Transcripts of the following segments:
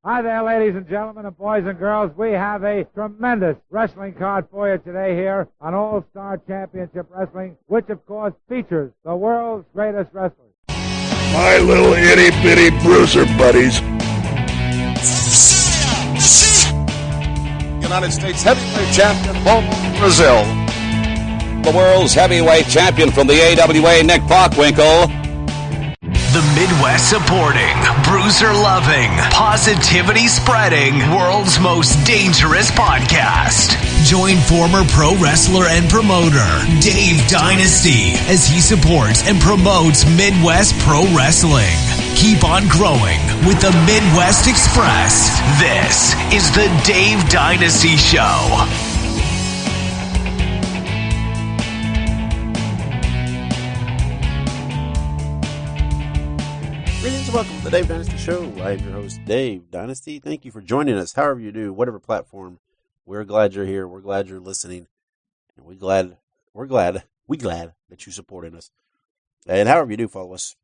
Hi there, ladies and gentlemen, and boys and girls. We have a tremendous wrestling card for you today here on All-Star Championship Wrestling, which, of course, features the world's greatest wrestlers. My little itty-bitty bruiser buddies. United States heavyweight champion, Brazil. The world's heavyweight champion from the AWA, Nick Bockwinkel. The Midwest supporting, bruiser loving, positivity spreading, world's most dangerous podcast. Join former pro wrestler and promoter Dave Dynasty as he supports and promotes Midwest pro wrestling. Keep on growing with the Midwest Express. This is the Dave Dynasty Show. Greetings and welcome to the Dave Dynasty Show. I am your host, Dave Dynasty. Thank you for joining us, however you do, whatever platform. We're glad you're here. We're glad you're listening. And we're glad that you're supporting us. And however you do, follow us,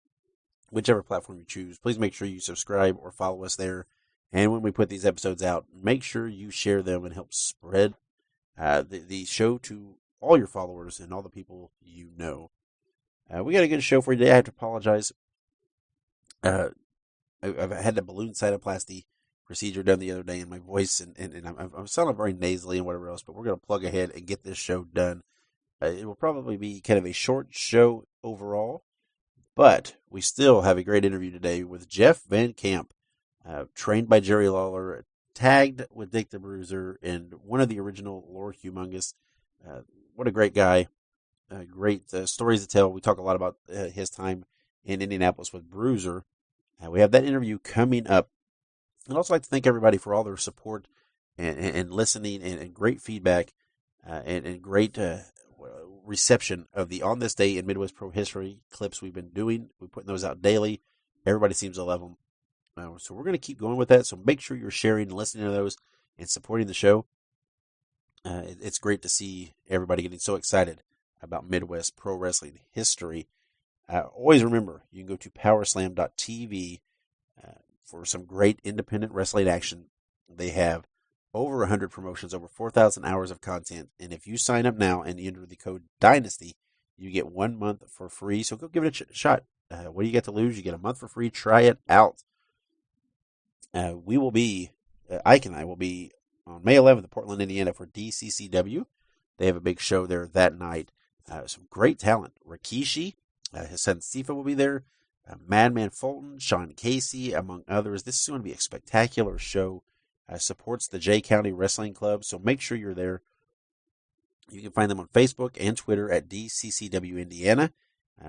whichever platform you choose. Please make sure you subscribe or follow us there. And when we put these episodes out, make sure you share them and help spread the show to all your followers and all the people you know. We got a good show for you today. I have to apologize. I've had the balloon cytoplasty procedure done the other day in my voice, and I'm sounding very nasally and whatever else, but we're going to plug ahead and get this show done. It will probably be kind of a short show overall, but we still have a great interview today with Jeff Van Camp, trained by Jerry Lawler, tagged with Dick the Bruiser, and one of the original Lord Humongous. What a great guy. Great stories to tell. We talk a lot about his time in Indianapolis with Bruiser. We have that interview coming up. I'd also like to thank everybody for all their support and listening and great feedback and great reception of the On This Day in Midwest Pro History clips we've been doing. We're putting those out daily. Everybody seems to love them. So we're going to keep going with that. So make sure you're sharing and listening to those and supporting the show. It's great to see everybody getting so excited about Midwest Pro Wrestling history. Always remember, you can go to powerslam.tv for some great independent wrestling action. They have over 100 promotions, over 4,000 hours of content. And if you sign up now and enter the code DYNASTY, you get 1 month for free. So go give it a shot. What do you get to lose? You get a month for free. Try it out. Ike and I will be on May 11th in Portland, Indiana for DCCW. They have a big show there that night. Some great talent. Rikishi. His son Sifa will be there. Madman Fulton, Sean Casey, among others. This is going to be a spectacular show. Supports the Jay County Wrestling Club, so make sure you're there. You can find them on Facebook and Twitter at DCCW Indiana.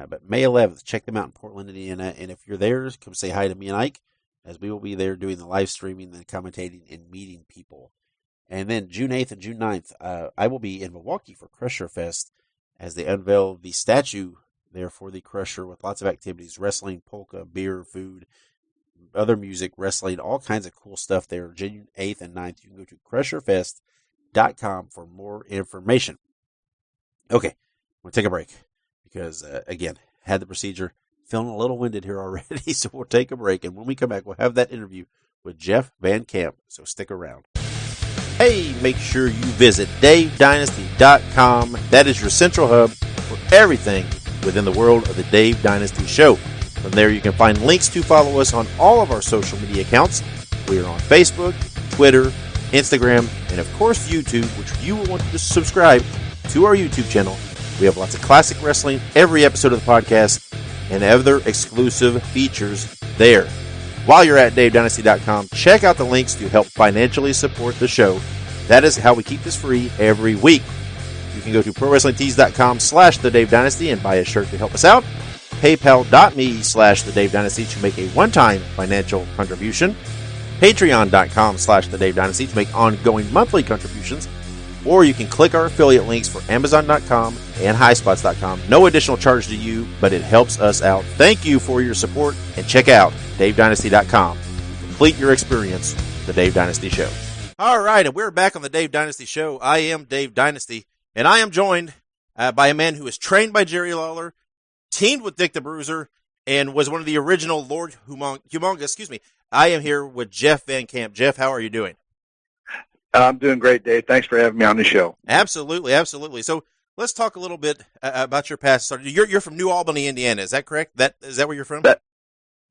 But May 11th, check them out in Portland, Indiana. And if you're there, come say hi to me and Ike, as we will be there doing the live streaming and commentating and meeting people. And then June 8th and June 9th, I will be in Milwaukee for Crusher Fest as they unveil the statue there for the Crusher with lots of activities, wrestling, polka, beer, food, other music, wrestling, all kinds of cool stuff there. June 8th and 9th. You can go to crusherfest.com for more information. Okay, I'm going to take a break because, again, had the procedure, feeling a little winded here already, so we'll take a break. And when we come back, we'll have that interview with Jeff Van Camp, so stick around. Hey, make sure you visit DaveDynasty.com. That is your central hub for everything within the world of the Dave Dynasty Show. From there, you can find links to follow us on all of our social media accounts. We are on Facebook, Twitter, Instagram, and of course YouTube, which you will want to subscribe to our YouTube channel. We have lots of classic wrestling, every episode of the podcast, and other exclusive features there. While you're at DaveDynasty.com, check out the links to help financially support the show. That is how we keep this free every week. You can go to ProWrestlingTees.com/The Dave Dynasty and buy a shirt to help us out. PayPal.me/The Dave Dynasty to make a one-time financial contribution. Patreon.com/The Dave Dynasty to make ongoing monthly contributions. Or you can click our affiliate links for Amazon.com and HighSpots.com. No additional charge to you, but it helps us out. Thank you for your support, and check out DaveDynasty.com. Complete your experience, The Dave Dynasty Show. All right, and we're back on The Dave Dynasty Show. I am Dave Dynasty. And I am joined by a man who is trained by Jerry Lawler, teamed with Dick the Bruiser, and was one of the original Lord Humongous, I am here with Jeff Van Camp. Jeff, how are you doing? I'm doing great, Dave. Thanks for having me on the show. Absolutely, absolutely. So let's talk a little bit about your past. You're from New Albany, Indiana. Is that correct? Is that where you're from?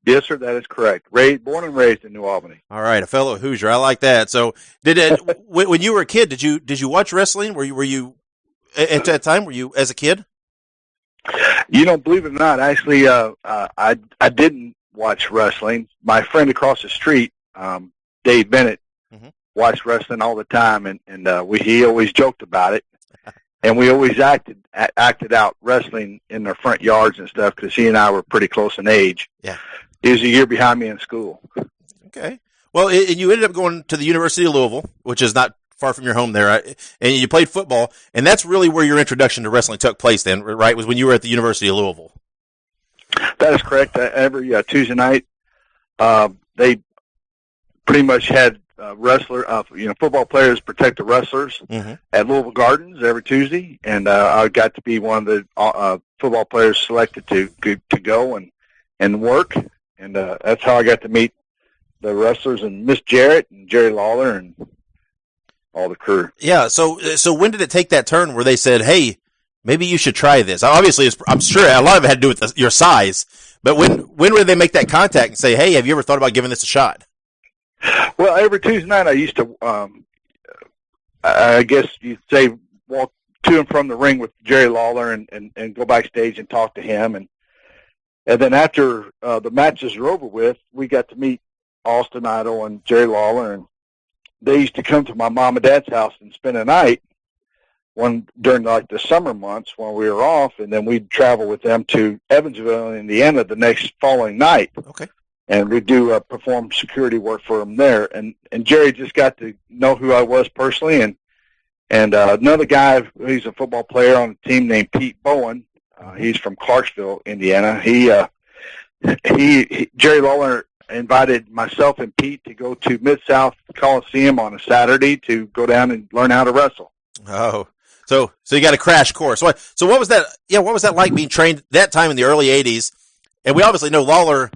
Yes, sir. That is correct. Born and raised in New Albany. All right, a fellow Hoosier. I like that. So, when you were a kid, did you watch wrestling? Were you at that time? Were you as a kid? Believe it or not, actually, I didn't watch wrestling. My friend across the street, Dave Bennett, watched wrestling all the time, and he always joked about it, and we always acted out wrestling in their front yards and stuff because he and I were pretty close in age. Yeah, he was a year behind me in school. Okay, well, and you ended up going to the University of Louisville, which is not far from your home there, right? And you played football, and that's really where your introduction to wrestling took place. Then, right, was when you were at the University of Louisville. That is correct. Every Tuesday night, they pretty much had football players protect the wrestlers at Louisville Gardens every Tuesday, and I got to be one of the football players selected to go and work, and that's how I got to meet the wrestlers and Miss Jarrett and Jerry Lawler and all the crew. Yeah. So when did it take that turn where they said, "Hey, maybe you should try this"? Obviously, I'm sure a lot of it had to do with your size, but when did they make that contact and say, "Hey, have you ever thought about giving this a shot"? Well, every Tuesday night I used to, I guess you'd say, walk to and from the ring with Jerry Lawler and go backstage and talk to him. And then after the matches were over with, we got to meet Austin Idol and Jerry Lawler. And they used to come to my mom and dad's house and spend a night during like the summer months when we were off. And then we'd travel with them to Evansville, Indiana the next following night. Okay. And we do perform security work for him there. And Jerry just got to know who I was personally. And another guy, he's a football player on a team named Pete Bowen. He's from Clarksville, Indiana. Jerry Lawler invited myself and Pete to go to Mid-South Coliseum on a Saturday to go down and learn how to wrestle. Oh, so you got a crash course. So what was that? Yeah, what was that like being trained that time in the early '80s? And we obviously know Lawler.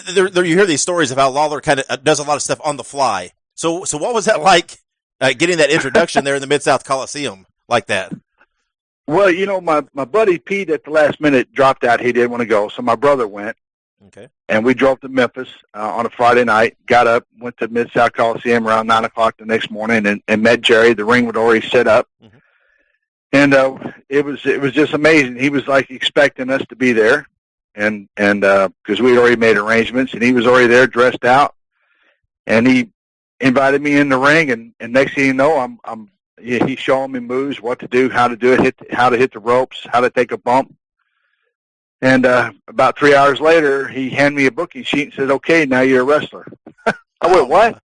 You hear these stories of how Lawler kind of does a lot of stuff on the fly. So what was that like, getting that introduction there in the Mid-South Coliseum like that? Well, my buddy Pete at the last minute dropped out. He didn't want to go, so my brother went. Okay. And we drove to Memphis on a Friday night, got up, went to Mid-South Coliseum around 9 o'clock the next morning and met Jerry. The ring was already set up. And it was just amazing. He was like expecting us to be there. And because we had already made arrangements, and he was already there dressed out, and he invited me in the ring, and next thing you know, he's showing me moves, what to do, how to do it, how to hit the ropes, how to take a bump. And about 3 hours later, he handed me a booking sheet and said, "Okay, now you're a wrestler." I went, "What?"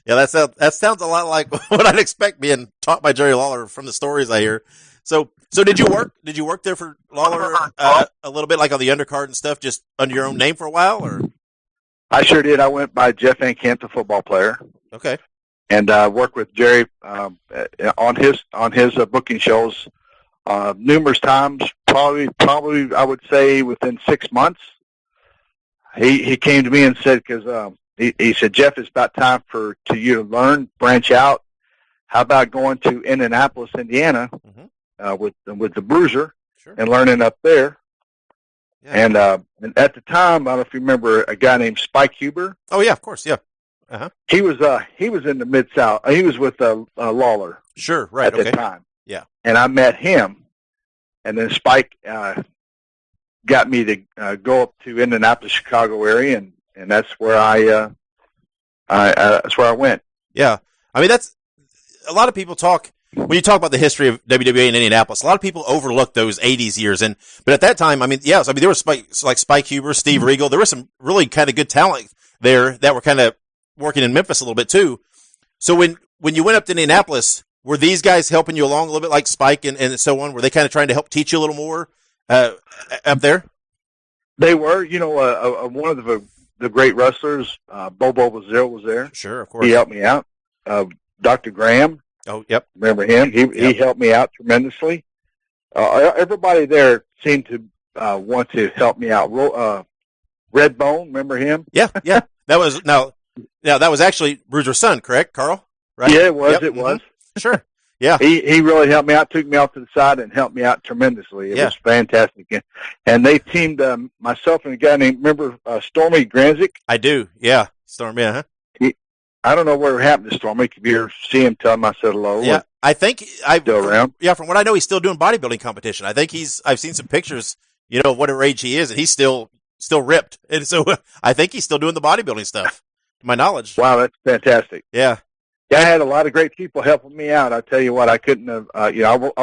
Yeah, that sounds a lot like what I'd expect being taught by Jerry Lawler from the stories I hear. So did you work there for Lawler a little bit, like on the undercard and stuff, just under your own name for a while, or? I sure did. I went by Jeff Van Camp, the football player. Okay. And worked with Jerry on his booking shows numerous times. Probably I would say within 6 months. He came to me and said, because he said, "Jeff, it's about time for you to learn, branch out. How about going to Indianapolis, Indiana?" With the Bruiser, sure, and learning up there. Yeah. And at the time, I don't know if you remember a guy named Spike Huber. Oh yeah, of course, yeah. He was in the Mid-South. He was with Lawler. Sure, right. At the time. Yeah. And I met him, and then Spike got me to go up to Indianapolis, Chicago area, and that's where that's where I went. Yeah, I mean that's a lot of people talk. When you talk about the history of WWE in Indianapolis, a lot of people overlook those 80s years. But at that time, there was Spike Huber, Steve Regal. There was some really kind of good talent there that were kind of working in Memphis a little bit too. So when you went up to Indianapolis, were these guys helping you along a little bit, like Spike and so on? Were they kind of trying to help teach you a little more up there? They were. One of the great wrestlers, Bobo Brazil, was there. Sure, of course. He helped me out. Dr. Graham. Oh, yep. Remember him? He helped me out tremendously. Everybody there seemed to want to help me out. Redbone, remember him? Yeah. That was actually Bruiser's son, correct, Carl? Right? Yeah, it was. Yep. It was. Sure. Yeah. He really helped me out, took me off to the side and helped me out tremendously. It was fantastic. And they teamed myself and a guy named, remember Stormy Granzik? I do. Yeah. Stormy, huh? I don't know what happened to Stormy. If you ever see him, tell him I said hello. Yeah. I think still around. Yeah, from what I know, he's still doing bodybuilding competition. I think I've seen some pictures, of whatever age he is, and he's still ripped. And so I think he's still doing the bodybuilding stuff, to my knowledge. Wow, that's fantastic. Yeah. Yeah, I had a lot of great people helping me out. I tell you what, I couldn't have, I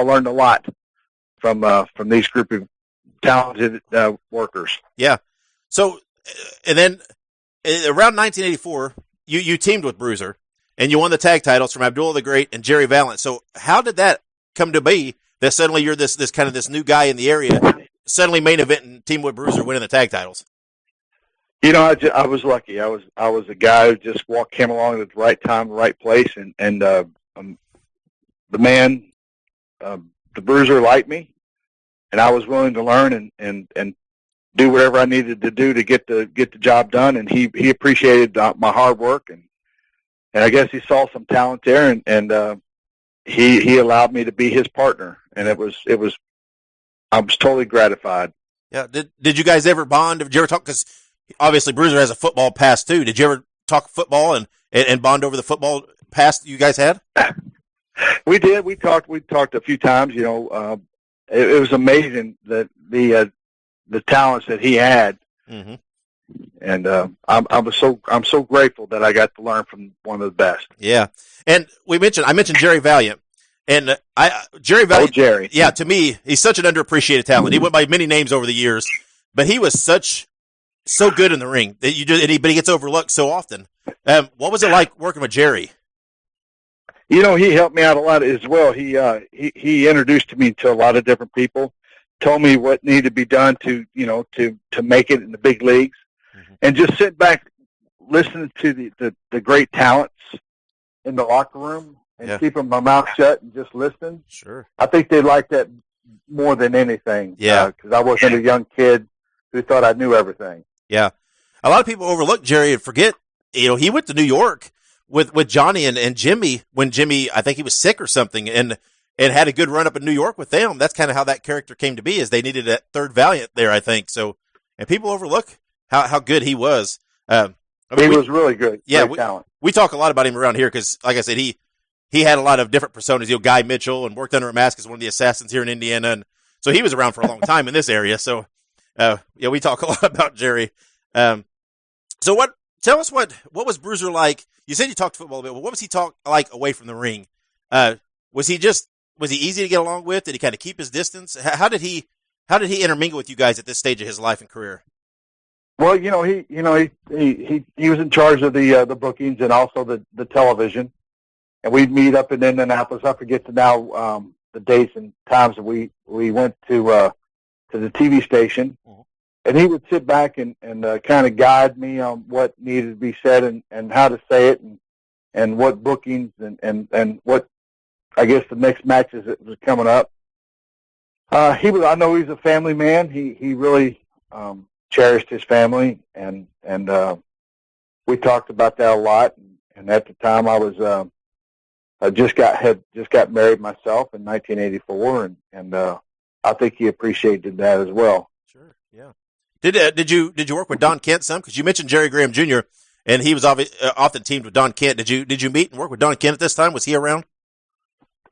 learned a lot from these group of talented workers. Yeah. So, and then around 1984, you teamed with Bruiser, and you won the tag titles from Abdullah the Great and Jerry Valiant. So how did that come to be that suddenly you're this kind of this new guy in the area, suddenly main event and team with Bruiser winning the tag titles? I was lucky. I was a guy who just came along at the right time, the right place, and the man, the Bruiser liked me, and I was willing to learn and do whatever I needed to do to get the job done. And he appreciated my hard work, and I guess he saw some talent there, and he allowed me to be his partner, and I was totally gratified. Yeah. Did you guys ever bond? Did you ever talk? Because obviously Bruiser has a football past too. Did you ever talk football and bond over the football past you guys had? We did. We talked a few times. It was amazing that the talents that he had. Mm-hmm. And I'm so grateful that I got to learn from one of the best. Yeah, and I mentioned Jerry Valiant, and Jerry Valiant. Oh, Jerry. Yeah, to me, he's such an underappreciated talent. He went by many names over the years, but he was so good in the ring that but he gets overlooked so often. What was it like working with Jerry? He helped me out a lot as well. He introduced me to a lot of different people, told me what needed to be done to make it in the big leagues. And just sit back, listening to the great talents in the locker room, and keeping my mouth shut and just listen. Sure. I think they liked that more than anything. Yeah. Because I wasn't a young kid who thought I knew everything. Yeah. A lot of people overlook Jerry and forget, he went to New York with Johnny and Jimmy when Jimmy, I think he was sick or something, and had a good run up in New York with them. That's kind of how that character came to be, is they needed that third Valiant there, I think. So, and people overlook how good he was. He was really good. Yeah, great talent. We talk a lot about him around here because, like I said, he had a lot of different personas. Guy Mitchell, and worked under a mask as one of the assassins here in Indiana, and so he was around for a long time in this area. So, we talk a lot about Jerry. So tell us what was Bruiser like? You said you talked football a bit, but what was he like away from the ring? Was he easy to get along with? Did he kind of keep his distance? How did he intermingle with you guys at this stage of his life and career? Well, he was in charge of the bookings and also the television, and we'd meet up in Indianapolis. I forget the dates and times that we went to the TV station, and he would sit back and kind of guide me on what needed to be said and how to say it and what bookings and what, I guess, the next matches that was coming up. I know he's a family man. He really cherished his family, and we talked about that a lot. And at the time, I just got married myself in 1984, and I think he appreciated that as well. Sure, yeah. Did you work with Don Kent some? Because you mentioned Jerry Graham Jr. and he was often teamed with Don Kent. Did you meet and work with Don Kent at this time? Was he around?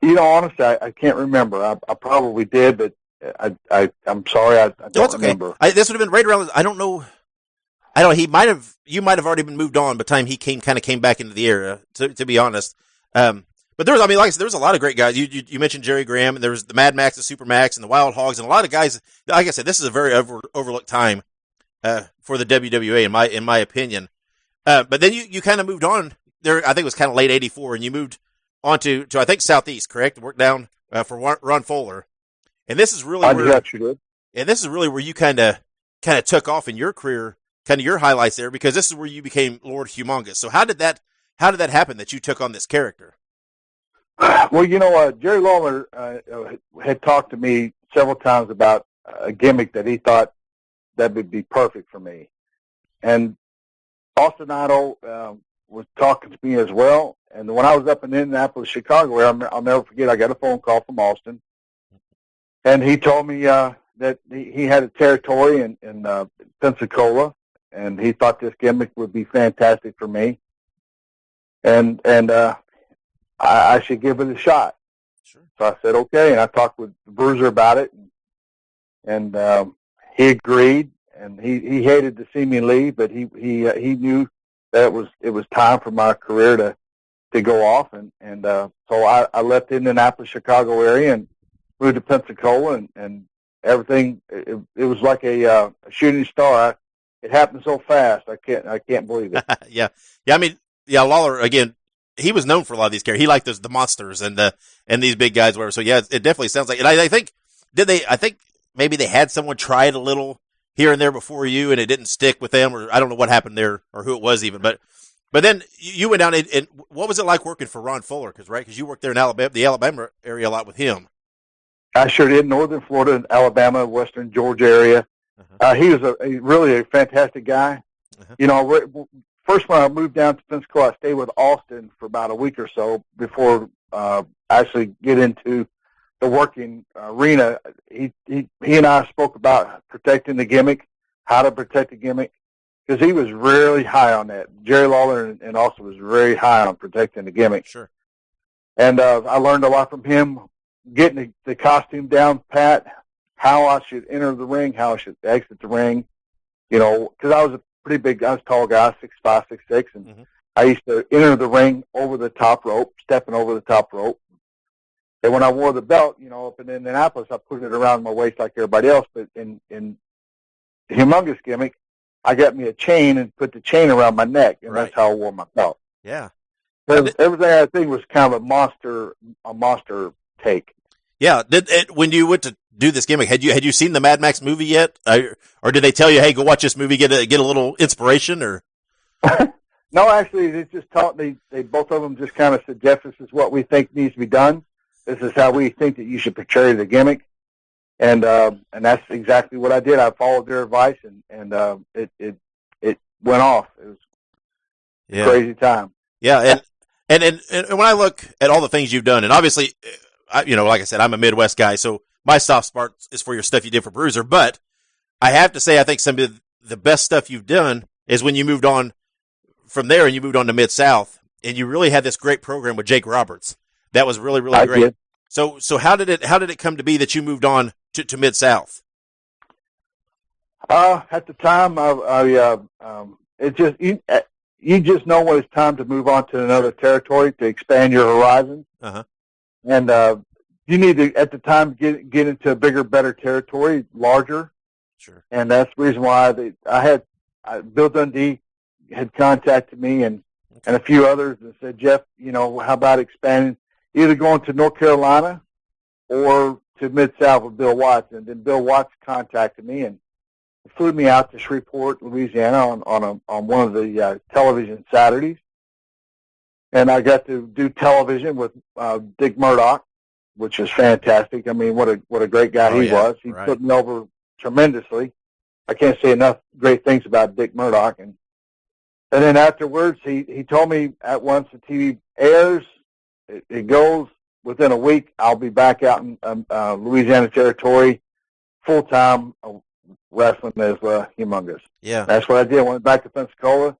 Honestly, I can't remember. I probably did, but I'm sorry, I don't remember. This would have been right around. I don't know. You might have already been moved on by the time he came back into the era. To be honest, but there was, like I said, there was a lot of great guys. You mentioned Jerry Graham, and there was the Mad Max, the Super Max, and the Wild Hogs, and a lot of guys. Like I said, this is a very overlooked time for the WWA in my opinion. But then you kind of moved on there. I think it was kind of late '84, and you moved on to I think Southeast, correct? Worked down for Ron Fuller. And this is really this is really where you kind of took off in your career, kind of your highlights there, because this is where you became Lord Humongous. So how did that happen that you took on this character? Well, Jerry Lawler had talked to me several times about a gimmick that he thought that would be perfect for me. and Austin Idol was talking to me as well. And when I was up in Indianapolis, Chicago, I'll never forget, I got a phone call from Austin. And he told me that he had a territory in Pensacola, and he thought this gimmick would be fantastic for me. And I should give it a shot. Sure. So I said, okay. And I talked with the Bruiser about it, and he agreed. And he hated to see me leave, but he knew that it was time for my career to go off. And so I left the Indianapolis, Chicago area and moved to Pensacola, and everything. It was like a shooting star. It happened so fast. I can't believe it. Yeah. I mean, Lawler, again, he was known for a lot of these characters. He liked the monsters and these big guys, whatever. So yeah, it definitely sounds like. And I think maybe they had someone try it a little here and there before you, and it didn't stick with them, or I don't know what happened there, or who it was even. But then you went down, and what was it like working for Ron Fuller? Because you worked there in Alabama, the Alabama area, a lot with him. I sure did. Northern Florida, Alabama, Western Georgia area. Uh-huh. He was really a fantastic guy. Uh-huh. First when I moved down to Pensacola, I stayed with Austin for about a week or so before actually get into the working arena. He and I spoke about protecting the gimmick, how to protect the gimmick, because he was really high on that. Jerry Lawler and also was very high on protecting the gimmick. Sure. And I learned a lot from him, getting the costume down pat, how I should enter the ring, how I should exit the ring. Because I was a pretty big, I was a tall guy, 6'5", 6'6", and mm-hmm. I used to enter the ring over the top rope, stepping over the top rope. And when I wore the belt, up in Indianapolis, I put it around my waist like everybody else. But in the Humongous gimmick, I got me a chain and put the chain around my neck, and Right. That's how I wore my belt. Yeah. Everything I think was kind of a monster take. Yeah. When you went to do this gimmick, had you seen the Mad Max movie yet, or did they tell you, hey, go watch this movie, get a little inspiration, or? No, actually, they just taught me. They both of them just kind of said, Jeff, this is what we think needs to be done. This is how we think that you should portray the gimmick, and that's exactly what I did. I followed their advice, and it went off. It was a crazy time. Yeah, and when I look at all the things you've done, and obviously, like I said, I'm a Midwest guy, so my soft spot is for your stuff you did for Bruiser. But I have to say, I think some of the best stuff you've done is when you moved on from there and you moved on to Mid-South, and you really had this great program with Jake Roberts. That was really, really great. Did. So how did it come to be that you moved on to Mid-South? At the time, it just you just know when it's time to move on to another territory to expand your horizons. Uh-huh. And you need to, at the time, get into a bigger, better territory, larger. Sure. And that's the reason why Bill Dundee had contacted me and a few others and said, Jeff, how about expanding, either going to North Carolina or to Mid-South with Bill Watts. And then Bill Watts contacted me and flew me out to Shreveport, Louisiana on one of the television Saturdays. And I got to do television with Dick Murdoch, which is fantastic. I mean, what a great guy he was. He put me over tremendously. I can't say enough great things about Dick Murdoch. And then afterwards, he told me at once the TV airs, it goes within a week, I'll be back out in Louisiana territory, full-time wrestling as Humongous. Yeah. That's what I did. I went back to Pensacola,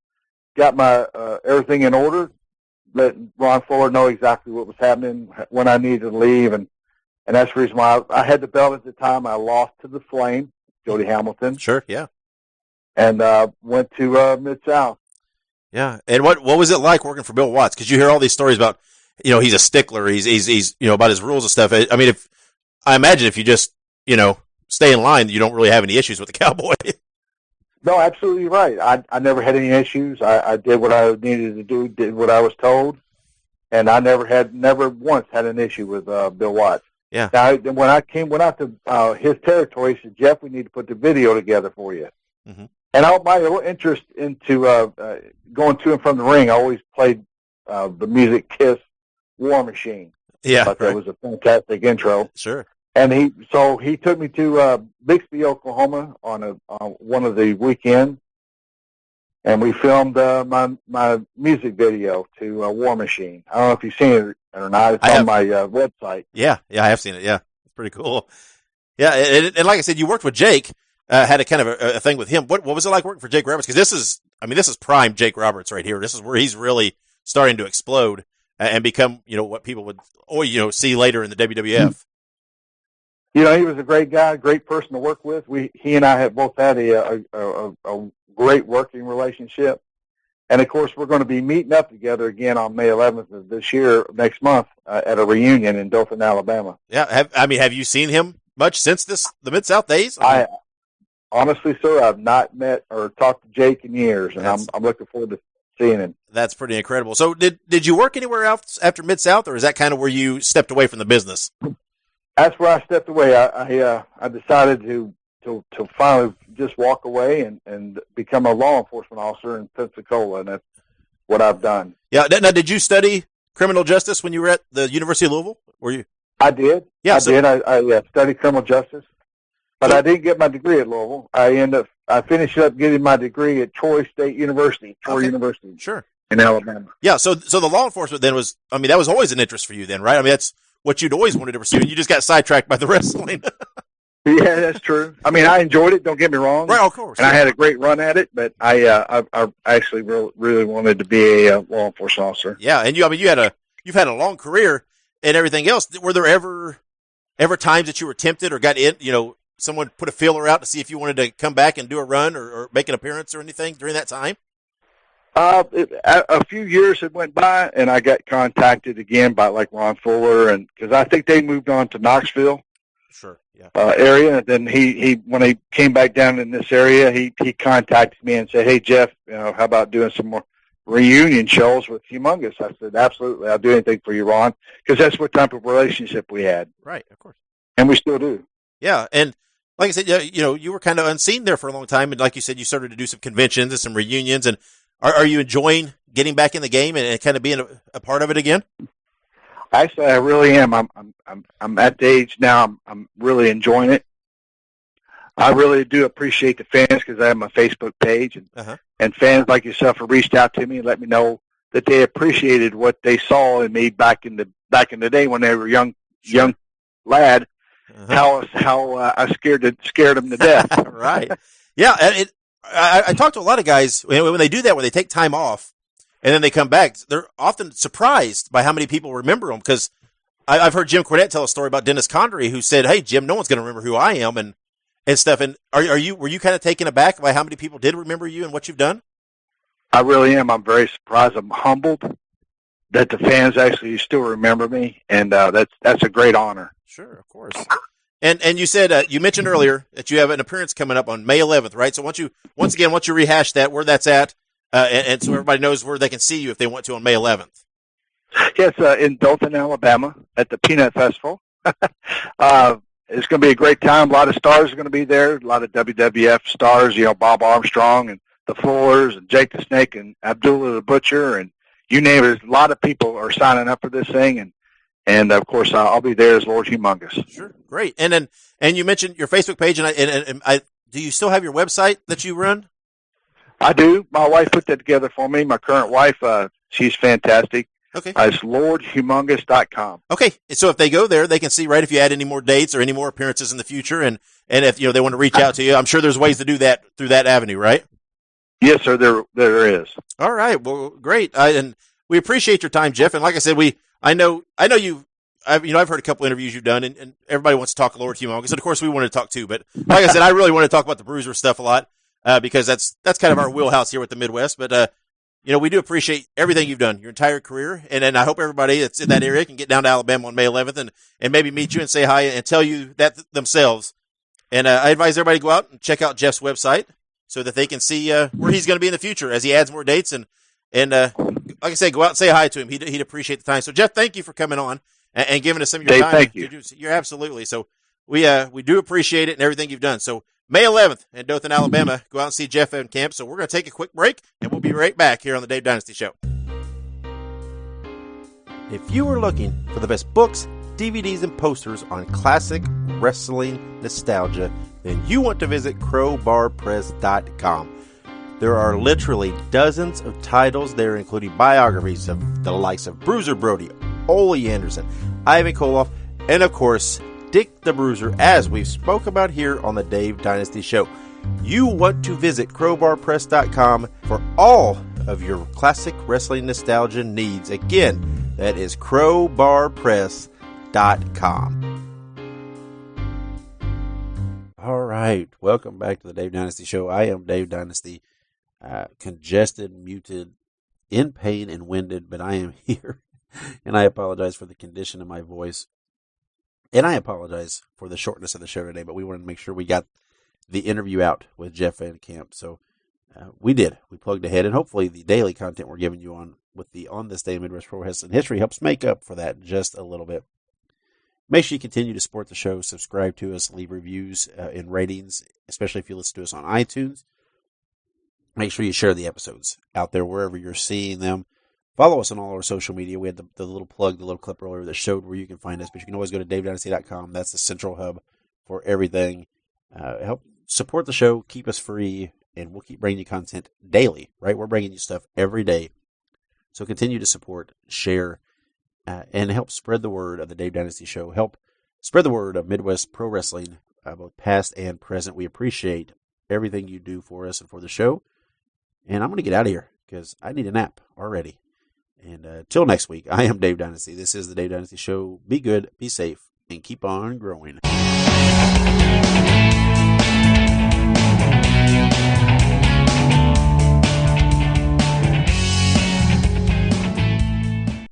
got my everything in order, let Ron Fuller know exactly what was happening, when I needed to leave, and that's the reason why I had the belt at the time. I lost to the Flame, Jody Hamilton. Sure, yeah. And went to Mid-South. Yeah, and what was it like working for Bill Watts? Because you hear all these stories about, he's a stickler. He's about his rules and stuff. I mean, I imagine if you just stay in line, you don't really have any issues with the cowboy. No, absolutely right. I never had any issues. I did what I needed to do, did what I was told, and I never once had an issue with Bill Watts. Yeah. Now, when I went out to his territory, he said, Jeff, we need to put the video together for you. Mm-hmm. And my interest into going to and from the ring, I always played the music Kiss War Machine. Yeah, but that was a fantastic intro. Sure. And he took me to Bixby, Oklahoma on one of the weekends, and we filmed my music video to War Machine. I don't know if you've seen it or not. It's on my website. Yeah, I have seen it. Yeah, it's pretty cool. Yeah, and like I said, you worked with Jake. Had a kind of a thing with him. What was it like working for Jake Roberts? Because this is prime Jake Roberts right here. This is where he's really starting to explode and become, what people would, see later in the WWF. He was a great guy, great person to work with. He and I have both had a great working relationship. And of course, we're going to be meeting up together again on May 11th of this year, next month, at a reunion in Dothan, Alabama. Yeah. Have you seen him much since the Mid-South days? Honestly, sir, I've not met or talked to Jake in years, and I'm looking forward to seeing him. That's pretty incredible. So did you work anywhere else after Mid-South, or is that kind of where you stepped away from the business? That's where I stepped away. I decided to finally just walk away and become a law enforcement officer in Pensacola, and that's what I've done. Yeah. Now, did you study criminal justice when you were at the University of Louisville? Were you? I did. Yeah, I did. I studied criminal justice. But I didn't get my degree at Louisville. I finished up getting my degree at Troy State University, University. Sure. In Alabama. Yeah, so the law enforcement then was, that was always an interest for you then, right? That's what you'd always wanted to pursue, and you just got sidetracked by the wrestling. Yeah, that's true. I enjoyed it, don't get me wrong. Right, of course. And I had a great run at it, but I actually really wanted to be a law enforcement officer. Yeah, and you've had a long career and everything else. Were there ever times that you were tempted or got in, someone put a feeler out to see if you wanted to come back and do a run or make an appearance or anything during that time? A few years had went by, and I got contacted again by like Ron Fuller, and because I think they moved on to Knoxville, sure, yeah, area. And then he when he came back down in this area, he contacted me and said, "Hey Jeff, how about doing some more reunion shows with Humongous?" I said, "Absolutely, I'll do anything for you, Ron," because that's what type of relationship we had. Right, of course, and we still do. Yeah, and like I said, you were kind of unseen there for a long time, and like you said, you started to do some conventions and some reunions. And are you enjoying getting back in the game and kind of being a part of it again? Actually, I really am. I'm at the age now. I'm really enjoying it. I really do appreciate the fans because I have my Facebook page, and fans like yourself have reached out to me and let me know that they appreciated what they saw in me back in the day when they were young lad. How I scared them to death. Right. Yeah. And I talk to a lot of guys when they do that, when they take time off and then they come back, they're often surprised by how many people remember them. Because I've heard Jim Cornette tell a story about Dennis Condrey, who said, "Hey Jim, no one's going to remember who I am," and stuff. And were you kind of taken aback by how many people did remember you and what you've done? I really am. I'm very surprised. I'm humbled that the fans actually still remember me, and that's a great honor. Sure, of course. And you said you mentioned earlier that you have an appearance coming up on May 11th, right? So once you rehash that, where that's at, and so everybody knows where they can see you if they want to on May 11th. Yes, in Dothan, Alabama, at the Peanut Festival. It's going to be a great time. A lot of stars are going to be there. A lot of WWF stars, Bob Armstrong and the Fullers and Jake the Snake and Abdullah the Butcher, and you name it. A lot of people are signing up for this thing, and of course, I'll be there as Lord Humongous. Sure, great. And you mentioned your Facebook page, and I do you still have your website that you run? I do. My wife put that together for me. My current wife, she's fantastic. Okay. It's LordHumongous.com. Okay, so if they go there, they can see right if you add any more dates or any more appearances in the future, and if they want to reach out to you, I'm sure there's ways to do that through that avenue, right? Yes, sir. There is. All right. Well, great. And we appreciate your time, Jeff. And like I said, I know you. I've heard a couple interviews you've done, and everybody wants to talk Lord Humongous. And of course, we wanted to talk too. But like I said, I really want to talk about the Bruiser stuff a lot because that's kind of our wheelhouse here with the Midwest. But we do appreciate everything you've done your entire career, and I hope everybody that's in that area can get down to Alabama on May 11th and maybe meet you and say hi and tell you that themselves. And I advise everybody to go out and check out Jeff's website so that they can see where he's going to be in the future as he adds more dates. And like I said, go out and say hi to him. He'd appreciate the time. So, Jeff, thank you for coming on and giving us some of your Dave, time. Thank you. You're absolutely. So we do appreciate it and everything you've done. So May 11th in Dothan, Alabama, go out and see Jeff on camp. So we're going to take a quick break, and we'll be right back here on the Dave Dynasty Show. If you are looking for the best books, DVDs, and posters on classic wrestling nostalgia, then you want to visit crowbarpress.com. There are literally dozens of titles there, including biographies of the likes of Bruiser Brody, Ole Anderson, Ivan Koloff, and of course, Dick the Bruiser, as we've spoke about here on the Dave Dynasty Show. You want to visit crowbarpress.com for all of your classic wrestling nostalgia needs. Again, that is crowbarpress.com. All right, welcome back to the Dave Dynasty Show. I am Dave Dynasty, congested, muted, in pain, and winded, but I am here, and I apologize for the condition of my voice, and I apologize for the shortness of the show today, but we wanted to make sure we got the interview out with Jeff Van Camp, so we did. We plugged ahead, and hopefully the daily content we're giving you on this day in Midwest Pro Wrestling History helps make up for that just a little bit. Make sure you continue to support the show, subscribe to us, leave reviews and ratings, especially if you listen to us on iTunes. Make sure you share the episodes out there wherever you're seeing them. Follow us on all our social media. We had the little plug, the little clip earlier that showed where you can find us, but you can always go to davedynasty.com. That's the central hub for everything. Help support the show, keep us free, and we'll keep bringing you content daily, right? We're bringing you stuff every day. So continue to support, share, and help spread the word of the Dave Dynasty Show. Help spread the word of Midwest Pro Wrestling, both past and present. We appreciate everything you do for us and for the show. And I'm going to get out of here because I need a nap already. And till next week, I am Dave Dynasty. This is the Dave Dynasty Show. Be good, be safe, and keep on growing.